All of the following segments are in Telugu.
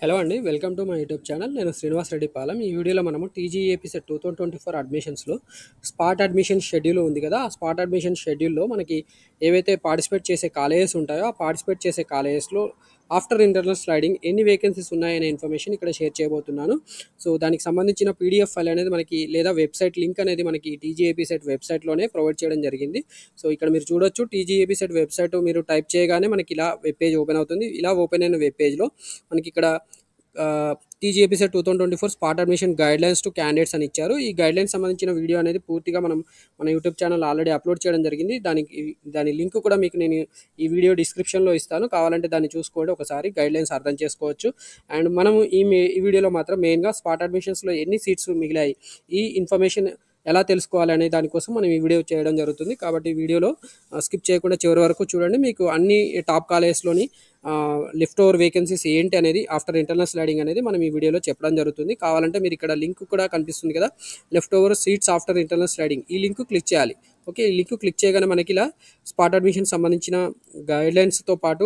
హలో అండి. Welcome to my YouTube channel. నేను శ్రీనివాస్ రెడ్డి పాలెం. ఈ వీడియోలో మనము టీజీఏపీ సెట్ 2024 అడ్మిషన్స్‌లో స్పాట్ అడ్మిషన్ షెడ్యూల్ ఉంది కదా! ఆ స్పాట్ అడ్మిషన్ షెడ్యూల్‌లో మనకి ఏవైతే పార్టిసిపేట్ చేసే కాలేజెస్ ఉంటాయో, ఆ పార్టిసిపేట్ చేసే కాలేజెస్‌లో ఆఫ్టర్ ఇంటర్నల్ స్లైడింగ్ ఎన్ని వేకెన్సీస్ ఉన్నాయనే ఇన్ఫర్మేషన్ ఇక్కడ షేర్ చేయబోతున్నాను. సో, దానికి సంబంధించిన పీడీఎఫ్ ఫైల్ అనేది మనకి లేదా వెబ్‌సైట్ లింక్ అనేది మనకి టీజీఏపీ సెట్ వెబ్‌సైట్‌లోనే ప్రొవైడ్ చేయడం జరిగింది. సో, ఇక్కడ మీరు చూడొచ్చు టీజీఏపీ సెట్ వెబ్‌సైట్ మీరు టైప్ చేయగానే మనకి ఇలా వెబ్ పేజ్ ఓపెన్ అవుతుంది. ఇలా ఓపెన్ అయిన వెబ్ పేజ్‌లో మనకిక్కడ TGAP SET 2024 spot admission guidelines to candidates అని ఇచ్చారు. ఈ గైడ్‌లైన్స్ సంబంధించిన వీడియో అనేది పూర్తిగా మన యూట్యూబ్ ఛానల్ ఆల్రెడీ అప్లోడ్ చేయడం జరిగింది. దాని లింక్ కూడా మీకు నేను ఈ వీడియో డిస్క్రిప్షన్‌లో ఇస్తాను. కావాలంటే దాన్ని చూసుకోండి ఒకసారి గైడ్‌లైన్స్ అర్థం చేసుకోవచ్చు. అండ్ మనము ఈ వీడియోలో మాత్రం మెయిన్‌గా స్పాట్ అడ్మిషన్స్‌లో ఎన్ని సీట్స్ మిగిలాయి, ఈ ఇన్ఫర్మేషన్ ఎలా తెలుసుకోవాలి అనే దానికోసం మనం ఈ వీడియో చేయడం జరుగుతుంది. కాబట్టి ఈ వీడియోలో స్కిప్ చేయకుండా చివరి వరకు చూడండి. మీకు అన్ని టాప్ కాలేజెస్‌లోని లెఫ్ట్ ఓవర్ వేకెన్సీస్ ఏంటి అనేది ఆఫ్టర్ ఇంటర్నల్ స్లైడింగ్ అనేది మనం ఈ వీడియోలో చెప్పడం జరుగుతుంది. కావాలంటే మీరు ఇక్కడ లింక్ కూడా కనిపిస్తుంది కదా, left over seats after internal sliding, ఈ లింక్ క్లిక్ చేయాలి. ఓకే, ఈ లింక్ క్లిక్ చేయగానే మనకి ఇలా స్పాట్ అడ్మిషన్ సంబంధించిన గైడ్లైన్స్తో పాటు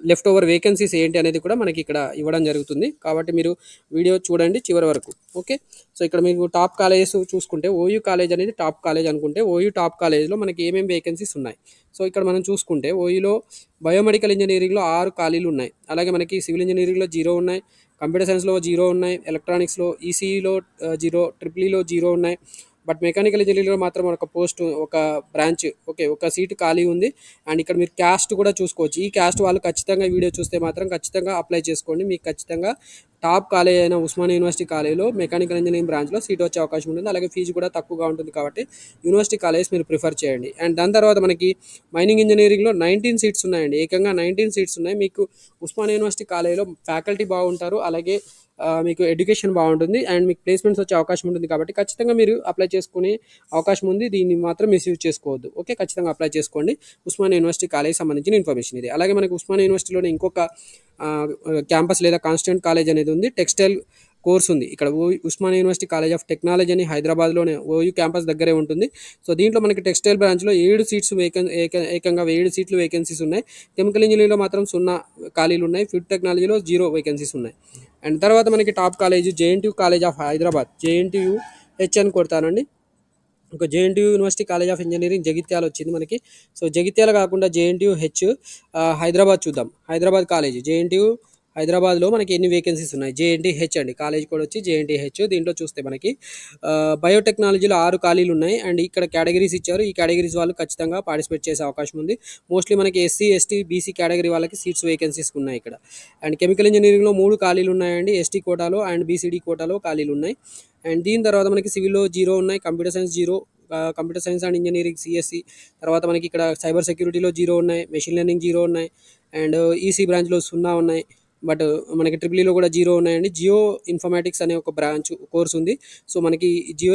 లెఫ్ట్ ఓవర్ వేకెన్సీస్ ఏంటి అనేది కూడా మనకి ఇక్కడ ఇవ్వడం జరుగుతుంది. కాబట్టి మీరు వీడియో చూడండి చివరి వరకు. ఓకే, సో ఇక్కడ మీకు టాప్ కాలేజెస్ చూసుకుంటే ఓయూ కాలేజ్ అనేది టాప్ కాలేజ్ అనుకుంటే ఓయూ టాప్ కాలేజ్లో మనకి ఏమేమి వేకెన్సీస్ ఉన్నాయి. సో ఇక్కడ మనం చూసుకుంటే ఓయూలో బయోమెడికల్ ఇంజనీరింగ్లో 6 ఖాళీలు ఉన్నాయి. అలాగే మనకి సివిల్ ఇంజనీరింగ్లో 0 ఉన్నాయి, కంప్యూటర్ సైన్స్లో 0 ఉన్నాయి, ఎలక్ట్రానిక్స్లో ఈసీఈలో 0, ట్రిపుల్ ఈలో 0 ఉన్నాయి. బట్ మెకానికల్ ఇంజనీరింగ్లో మాత్రం ఒక బ్రాంచ్ ఒక సీటు ఖాళీ ఉంది. అండ్ ఇక్కడ మీరు క్యాస్ట్ కూడా చూసుకోవచ్చు. ఈ క్యాస్ట్ వాళ్ళు ఖచ్చితంగా వీడియో చూస్తే మాత్రం ఖచ్చితంగా అప్లై చేసుకోండి. మీకు ఖచ్చితంగా టాప్ కాలేజ్ అయిన ఉస్మానియా యూనివర్సిటీ కాలేజ్లో మెకానికల్ ఇంజనీరింగ్ బ్రాంచ్లో సీట్ వచ్చే అవకాశం ఉంటుంది. అలాగే ఫీజు కూడా తక్కువగా ఉంటుంది కాబట్టి యూనివర్సిటీ కాలేజ్ మీరు ప్రిఫర్ చేయండి. అండ్ దాని తర్వాత మనకి మైనింగ్ ఇంజనీరింగ్లో 19 సీట్స్ ఉన్నాయండి. ఏకంగా 19 సీట్స్ ఉన్నాయి. మీకు ఉస్మానియా యూనివర్సిటీ కాలేజ్లో ఫ్యాకల్టీ బాగుంటారు, అలాగే మీకు ఎడ్యుకేషన్ బాగుంటుంది అండ్ మీకు ప్లేస్మెంట్స్ వచ్చే అవకాశం ఉంటుంది. కాబట్టి ఖచ్చితంగా మీరు అప్లై చేసుకునే అవకాశం ఉంది. దీన్ని మాత్రం మిస్యూజ్ చేసుకోవద్దు. ఓకే, ఖచ్చితంగా అప్లై చేసుకోండి. ఉస్మానియా యూనివర్సిటీ కాలేజ్ సంబంధించిన ఇన్ఫర్మేషన్ ఇది. అలాగే మనకి ఉస్మానియా యూనివర్సిటీలోనే ఇంకొక క్యాంపస్ లేదా కాన్స్టిట్యూంట్ కాలేజ్ అనేది ఉంది. టెక్స్టైల్ కోర్స్ ఉంది. ఇక్కడ Osmania university college of technology అని హైదరాబాద్లోనే ఓయూ క్యాంపస్ దగ్గరే ఉంటుంది. సో దీంట్లో మనకి టెక్స్టైల్ బ్రాంచ్లో 7 సీట్స్ ఏకంగా 7 సీట్లు వేకెన్సీస్ ఉన్నాయి. కెమికల్ ఇంజనీరింగ్లో మాత్రం 0 ఖాళీలు ఉన్నాయి. ఫుడ్ టెక్నాలజీలో 0 వేకెన్సీస్ ఉన్నాయి. అండ్ తర్వాత మనకి top college JNTU college of Hyderabad, JNTU H అని కొడతానండి. ఒక JNTU university college of engineering Jagtial వచ్చింది మనకి. సో జగిత్యాల కాకుండా జేఎన్టీయూ హెచ్ హైదరాబాద్ చూద్దాం. హైదరాబాద్ కాలేజ్ జేఎన్టీయూ హైదరాబాద్లో మనకి ఎన్ని వేకెన్సీస్ ఉన్నాయి. జేఎన్టీహెచ్ అండి, కాలేజ్ కూడా వచ్చి జేఎన్టీహెచ్. దీంట్లో చూస్తే మనకి బయోటెక్నాలజీలో 6 ఖాళీలు ఉన్నాయి. అండ్ ఇక్కడ కేటగిరీస్ ఇచ్చారు. ఈ కేటగిరీస్ వాళ్ళు ఖచ్చితంగా పార్టిసిపేట్ చేసే అవకాశం ఉంది. మోస్ట్లీ మనకి ఎస్సీ, ఎస్టీ, బీసీ కేటగిరీ వాళ్ళకి సీట్స్ వేకెన్సీస్ ఉన్నాయి ఇక్కడ. అండ్ కెమికల్ ఇంజనీరింగ్లో 3 ఖాళీలు ఉన్నాయండి. ఎస్టీ కోటాలో అండ్ బీసీడీ కోటాలో ఖాళీలు ఉన్నాయి. అండ్ దీని తర్వాత మనకి సివిల్లో 0 ఉన్నాయి, computer science 0, computer science and engineering CSE. తర్వాత మనకి ఇక్కడ సైబర్ సెక్యూరిటీలో 0 ఉన్నాయి, మెషిన్ లెర్నింగ్ 0 ఉన్నాయి, అండ్ ఈసీ బ్రాంచ్లో 0 ఉన్నాయి. బట్ మనకి ట్రిపుల్ ఈలో కూడా 0 ఉన్నాయండి. జియో ఇన్ఫర్మేటిక్స్ అనే ఒక బ్రాంచ్ కోర్స్ ఉంది. సో మనకి జియో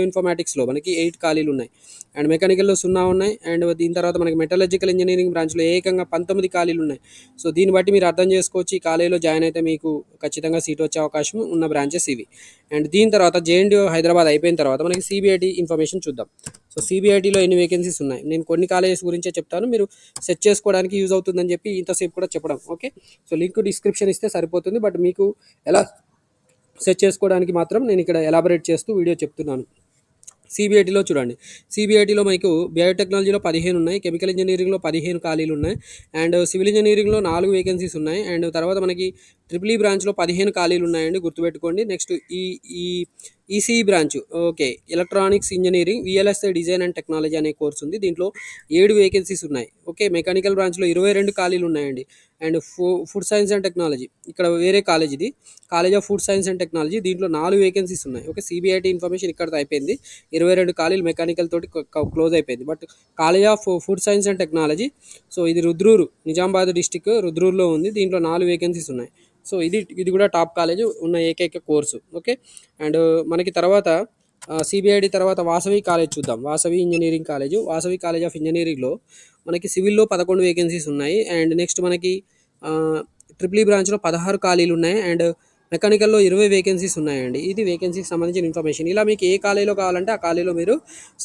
ఇన్ఫర్మేటిక్స్లో మనకి 8 ఖాళీలు ఉన్నాయి. అండ్ మెకానికల్లో 0 ఉన్నాయి. అండ్ దీని తర్వాత మనకి మెటలర్జికల్ ఇంజనీరింగ్ బ్రాంచ్లో ఏకంగా 19 ఖాళీలు ఉన్నాయి. సో దీన్ని బట్టి మీరు అర్థం చేసుకోవచ్చు ఈ కాలేజీలో జాయిన్ అయితే మీకు ఖచ్చితంగా సీట్ వచ్చే అవకాశం ఉన్న బ్రాంచెస్ ఇవి. అండ్ దీని తర్వాత జేఎన్టీయూ హైదరాబాద్ అయిపోయిన తర్వాత మనకి సిబిఐటి ఇన్ఫర్మేషన్ చూద్దాం. సో సిబిఐటిలో ఎన్ని వేకెన్సీస్ ఉన్నాయి, నేను కొన్ని కాలేజెస్ గురించే చెప్తాను, మీరు సెర్చ్ చేసుకోవడానికి యూజ్ అవుతుందని చెప్పి ఇంతసేపు కూడా చెప్పడం. ఓకే, సో లింక్ డిస్క్రిప్షన్ ఇస్తే సరిపోతుంది. బట్ మీకు ఎలా సెర్చ్ చేసుకోవడానికి మాత్రం నేను ఇక్కడ ఎలాబరేట్ చేస్తూ వీడియో చెప్తున్నాను. సిబిఐటిలో చూడండి. సిబిఐటిలో మీకు బయోటెక్నాలజీలో 15 ఉన్నాయి, కెమికల్ ఇంజనీరింగ్లో 15 ఖాళీలు ఉన్నాయి, అండ్ సివిల్ ఇంజనీరింగ్లో 4 వేకెన్సీస్ ఉన్నాయి. అండ్ తర్వాత మనకి ట్రిపుల్ ఈ బ్రాంచ్లో 15 ఖాళీలు ఉన్నాయండి, గుర్తుపెట్టుకోండి. నెక్స్ట్ ఈ ECE branch, okay, electronics engineering VLSI design and technology అనే కోర్స్ ఉంది. దీంట్లో 7 వేకెన్సీస్ ఉన్నాయి. ఓకే, మెకానికల్ బ్రాంచ్లో 22 ఖాళీలు ఉన్నాయండి. And food science and technology, ఇక్కడ వేరే కాలేజ్, ఇది college of food science and technology, దీంట్లో 4 వేకెన్సీస్ ఉన్నాయి. ఓకే, సిబిఐటి ఇన్ఫర్మేషన్ ఇక్కడతో అయిపోయింది. 22 ఖాళీలు మెకానికల్ తోటి క్లోజ్ అయిపోయింది. But college of food science and technology, so ఇది రుద్రూరు, నిజామాబాద్ డిస్టిక్ రుద్రూరులో ఉంది. దీంట్లో 4 వేకెన్సీస్ ఉన్నాయి. సో ఇది కూడా టాప్ కాలేజ్ ఉన్న ఏకైక కోర్సు. ఓకే, అండ్ మనకి తర్వాత సిబిఐడి తర్వాత వాసవి కాలేజ్ చూద్దాం. Vasavi engineering college, Vasavi college of ఇంజనీరింగ్లో మనకి సివిల్లో 11 వేకెన్సీస్ ఉన్నాయి. అండ్ నెక్స్ట్ మనకి ట్రిపుల్ ఈ బ్రాంచ్లో 16 ఖాళీలు ఉన్నాయి. అండ్ మెకానికల్లో 20 వేకెన్సీస్ ఉన్నాయండి. ఇది వేకెన్సీకి సంబంధించిన ఇన్ఫర్మేషన్. ఇలా మీకు ఏ కాలేజీలో కావాలంటే ఆ కాలేజీలో మీరు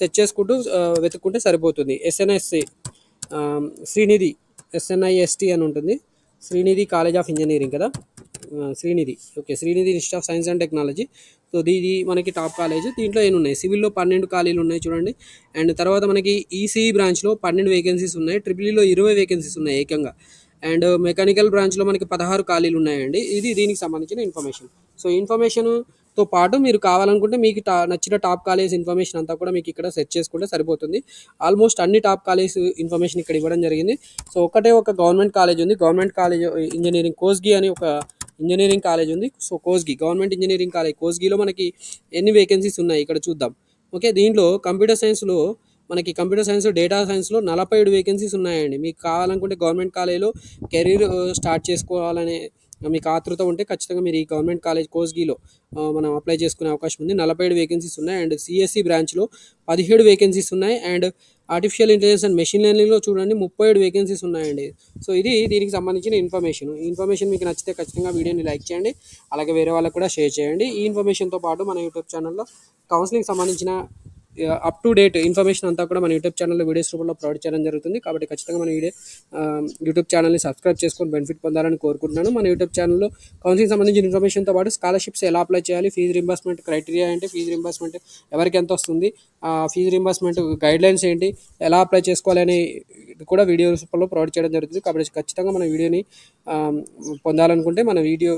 సెర్చ్ చేసుకుంటూ వెతుక్కుంటే సరిపోతుంది. ఎస్ఎన్ఎస్సి శ్రీనిధి, ఎస్ఎన్ఐఎస్టి అని ఉంటుంది. శ్రీనిధి కాలేజ్ ఆఫ్ ఇంజనీరింగ్ కదా, Srinidhi. Okay, Srinidhi institute of science and technology. So ఇది మనకి టాప్ కాలేజ్. దీంట్లో ఏమి ఉన్నాయి, సివిల్లో 12 ఖాళీలు ఉన్నాయి చూడండి. అండ్ తర్వాత మనకి ఈసీఈ బ్రాంచ్లో 12 వేకెన్సీస్ ఉన్నాయి, ట్రిపుల్ఈలో 20 వేకెన్సీస్ ఉన్నాయి ఏకంగా. అండ్ మెకానికల్ బ్రాంచ్లో మనకి 16 ఖాళీలు ఉన్నాయండి. ఇది దీనికి సంబంధించిన ఇన్ఫర్మేషన్. సో ఇన్ఫర్మేషన్తో పాటు మీరు కావాలనుకుంటే మీకు నచ్చిన టాప్ కాలేజ్ ఇన్ఫర్మేషన్ అంతా కూడా మీకు ఇక్కడ సెర్చ్ చేసుకుంటే సరిపోతుంది. ఆల్మోస్ట్ అన్ని టాప్ కాలేజ్ ఇన్ఫర్మేషన్ ఇక్కడ ఇవ్వడం జరిగింది. సో ఒకటే ఒక గవర్నమెంట్ కాలేజ్ ఉంది, గవర్నమెంట్ కాలేజ్ ఇంజనీరింగ్ కోస్గి అని ఒక ఇంజనీరింగ్ కాలేజ్ ఉంది. So Kosgi government engineering college, కోస్గిలో మనకి ఎన్ని వేకెన్సీస్ ఉన్నాయి ఇక్కడ చూద్దాం. ఓకే, దీంట్లో కంప్యూటర్ సైన్స్లో మనకి కంప్యూటర్ సైన్స్, డేటా సైన్స్లో 47 వేకెన్సీస్ ఉన్నాయండి. మీకు కావాలనుకుంటే గవర్నమెంట్ కాలేజ్లో కెరీర్ స్టార్ట్ చేసుకోవాలనే మీకు ఆతృత ఉంటే ఖచ్చితంగా మీరు ఈ గవర్నమెంట్ కాలేజ్ కోస్గిలో మనం అప్లై చేసుకునే అవకాశం ఉంది. 47 వేకెన్సీస్ ఉన్నాయి. అండ్ సిఎస్సి బ్రాంచ్లో 17 వేకెన్సీస్ ఉన్నాయి. And artificial intelligence and machine లెర్నింగ్లో చూడండి 37 వేకెన్సీస్ ఉన్నాయండి. సో ఇది దీనికి సంబంధించిన ఇన్ఫర్మేషన్. ఈ ఇన్ఫర్మేషన్ మీకు నచ్చితే ఖచ్చితంగా వీడియోని లైక్ చేయండి, అలాగే వేరే వాళ్ళకు కూడా షేర్ చేయండి. ఈ ఇన్ఫర్మేషన్తో పాటు మన యూట్యూబ్ ఛానల్లో కౌన్సిలింగ్ సంబంధించిన అప్ టు డేట్ ఇన్ఫర్మేషన్ అంతా కూడా మన యూట్యూబ్ ఛానల్లో వీడియోస్ రూపంలో ప్రొవైడ్ చేయడం జరుగుతుంది. కాబట్టి ఖచ్చితంగా మన యూట్యూబ్ ఛానల్ని సబ్స్క్రైబ్ చేసుకొని బెనిఫిట్ పొందాలని కోరుకుంటున్నాను. మన యూట్యూబ్ ఛానల్లో కౌన్సిలింగ్ సంబంధించిన ఇన్ఫర్మేషన్తో పాటు స్కాలర్షిప్స్ ఎలా అప్లై చేయాలి, ఫీజు రింబర్స్మెంట్ క్రైటీరియా ఏంటి, ఫీజు రింబర్స్మెంట్ ఎవరికి ఎంత వస్తుంది, ఫీజు రింబర్స్మెంట్ గైడ్లైన్స్ ఏంటి, ఎలా అప్లై చేసుకోవాలి అని కూడా వీడియో రూపంలో ప్రొవైడ్ చేయడం జరుగుతుంది. కాబట్టి ఖచ్చితంగా మన వీడియోని పొందాలనుకుంటే, మన వీడియో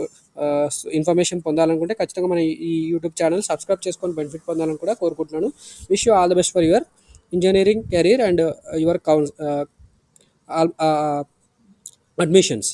ఇన్ఫర్మేషన్ పొందాలనుకుంటే ఖచ్చితంగా మన ఈ యూట్యూబ్ ఛానల్ సబ్స్క్రైబ్ చేసుకొని బెనిఫిట్ పొందాలని కూడా కోరుకుంటున్నాను. Wish you all the best for your engineering career and your admissions.